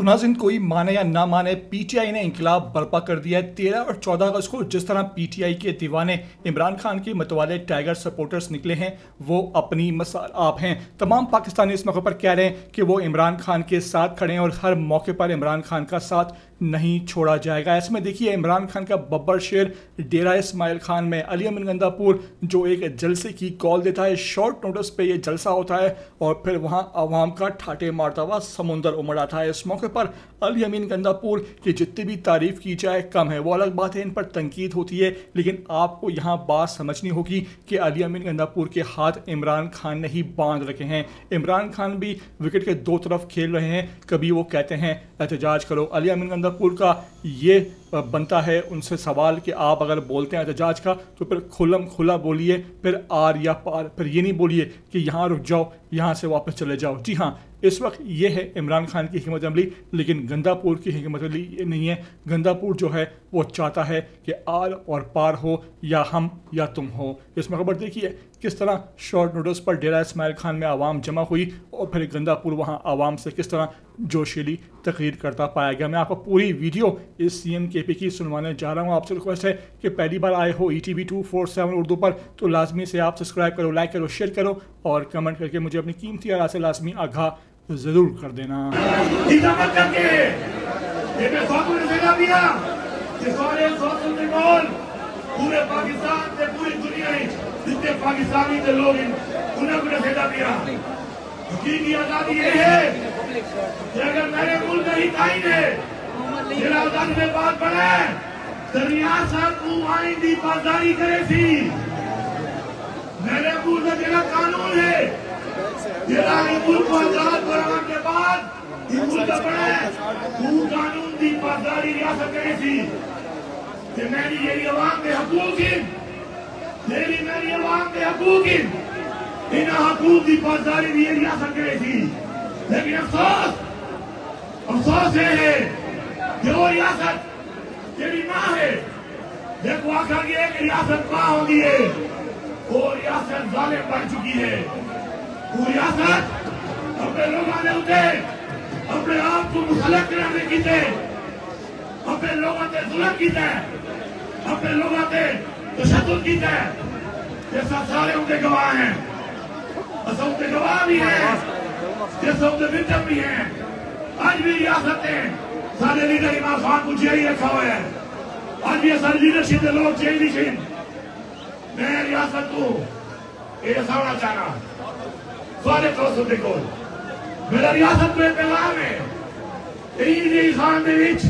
तो नाज़रीन, कोई माने या ना माने, पीटीआई ने इंकलाब बर्पा कर दिया है। 13 और 14 अगस्त को जिस तरह पीटीआई के दीवाने इमरान खान के मतवाले टाइगर सपोर्टर्स निकले हैं, वो अपनी मसाल आप हैं। तमाम पाकिस्तानी इस मौके पर कह रहे हैं कि वो इमरान खान के साथ खड़े हैं और हर मौके पर इमरान खान का साथ नहीं छोड़ा जाएगा। ऐसे में देखिए, इमरान खान का बब्बर शेर डेरा इस्माइल खान में अली अमीन गंदापुर जो एक जलसे की कॉल देता है, शॉर्ट नोटिस पे ये जलसा होता है और फिर वहाँ आवाम का ठाटे मारता हुआ समुंदर उमड़ आता है। इस मौके पर अली अमीन गंदापुर की जितनी भी तारीफ की जाए कम है। वो अलग बात है, इन पर तनकीद होती है, लेकिन आपको यहाँ बात समझनी होगी कि अली अमीन गंदापुर के हाथ इमरान खान ने ही बांध रखे हैं। इमरान खान भी विकेट के दो तरफ खेल रहे हैं। कभी वो कहते हैं एहतजाज करो, अली अमीन गंदापुर का ये बनता है उनसे सवाल कि आप अगर बोलते हैं एहतजाज का तो फिर खुलम खुला बोलिए, फिर आर या पार, फिर ये नहीं बोलिए कि यहाँ रुक जाओ, यहाँ से वापस चले जाओ। जी हाँ, इस वक्त ये है इमरान खान की हिकमत अमली, लेकिन गंदापुर की हिकमत अमली ये नहीं है। गंदापुर जो है वो चाहता है कि आर और पार हो, या हम या तुम हो। इसमें खबर देखिए किस तरह शॉर्ट नोटिस पर डेरा इस्माइल खान में आवाम जमा हुई और फिर गंदापुर वहाँ आवाम से किस तरह जोशीली तकरीर करता पाया गया। मैं आपको पूरी वीडियो इस सीएम केपी की सुनवाने जा रहा हूँ। आपसे रिक्वेस्ट है कि पहली बार आए हो ETV 247 उर्दू पर तो लाजमी से आप सब्सक्राइब करो, लाइक करो, शेयर करो और कमेंट करके मुझे अपनी कीमती आरा से लाजमी आगाह जरूर कर देना। पूरे पाकिस्तान से पूरी दुनिया जितने पाकिस्तानी के लोग उन्हें सेटा दिया। की आजादी ये है कि अगर मेरे मुल्क ही काई ने मेरा आजादी में बात बढ़े दरिया सर आईंदी पासदारी करे थी। मेरे मुल्क का जेड़ा कानून है, जेड़ा मुल्क को आजाद कराने के बाद मुल्क का बढ़े तू कानून की पासदारी रियासत करे थी। कि मेरी यही अवाम के हकूक मेरी अवाम के हकूक इन हकूक की पासदारी भी रियासत करे थी। लेकिन अफसोस है कि वो रियासत तेरी माँ है। देखो आखा की एक रियासत माँ होगी है, वो रियासत जालिम बन चुकी है। वो रियासत अपने लोगों ने उठे अपने आप को मुखलक करने की थे, अपने लोगों से जुल्म की थे, अपने लोगों से तशद्दुद की थे। ये सब सारे उनके गवाह हैं, उनके गवाह भी हैं, जैसे उनके विक्टिम भी हैं। आज भी रियासतें सारे लीडर इमरान खान को जेल रखा हुआ है। आज भी सारी लीडरशिप के लोग जेल नहीं। मैं रियासत को ये समझना चाह रहा सारे दोस्तों देखो, मेरा रियासत में पैगाम है। इमरान खान के बीच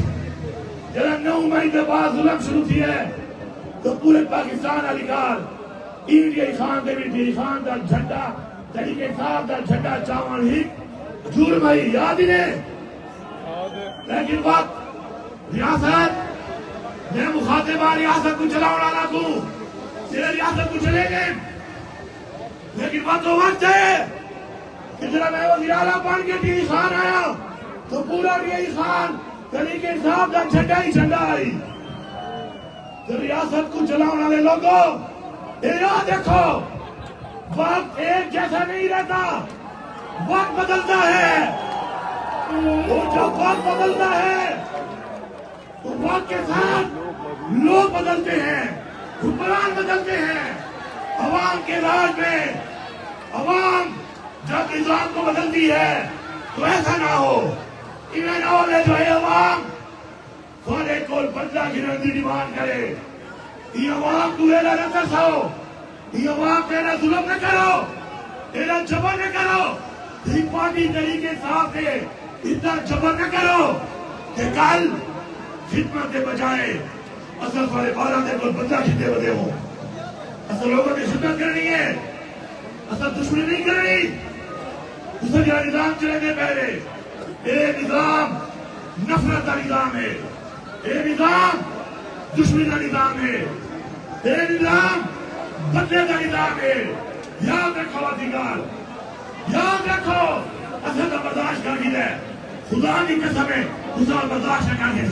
जब 9 मई के बाद जुल्म शुरू थी है तो पूरे पाकिस्तान अधिकार इमरान खान के बीच खान का झंडा तरीके साहब का झंडा चावल ही जुर्म है, याद ही नहीं। लेकिन वक्त रियासत मैं मुखातिबा रियासत को चलाने वाला हूँ, रियासत को चलेंगे। लेकिन वक्त तो वक्त है कि जरा मैं वज़ीर आला बन के टी खान आया तो पूरा खान तरीके साहब का झंडा ही झंडा आई। तो रियासत को चलाने वाले लोगों याद रखो, वक्त एक जैसा नहीं रहता, वक्त बदलता है। और जब वक्त बदलता है तो वक्त के साथ लोग बदलते हैं, हुक्मरान बदलते हैं। अवाम के राज में अवाम जब निजाम को बदलती है तो ऐसा ना हो इन्हें और जो है अवाम सारे को बदला गिरने की डिमांड करे। ये अवाम को एला न तरसाओ, ये अवाम पे ना जुल्म न करो, एला जबर न करो। ठीक पार्टी तरीके साफ है, इतना जबर न करो कि कल खिदमत के बजाय असल सारे 12 दिन को बदला खिदे बदे हो। असल लोगों की खिदमत करनी है, असल दुश्मनी नहीं करनी। दूसरे का निजाम चलेंगे पहले। ये निजाम नफरत का निजाम है, ये निजाम दुश्मनी का निजाम है, ये निजाम बदले का निजाम है। याद रखो अधिकार, याद रखो असल का बर्दाश्त कर दी है। खुदा की कसम है, खुदा बर्दाश्त कर दी।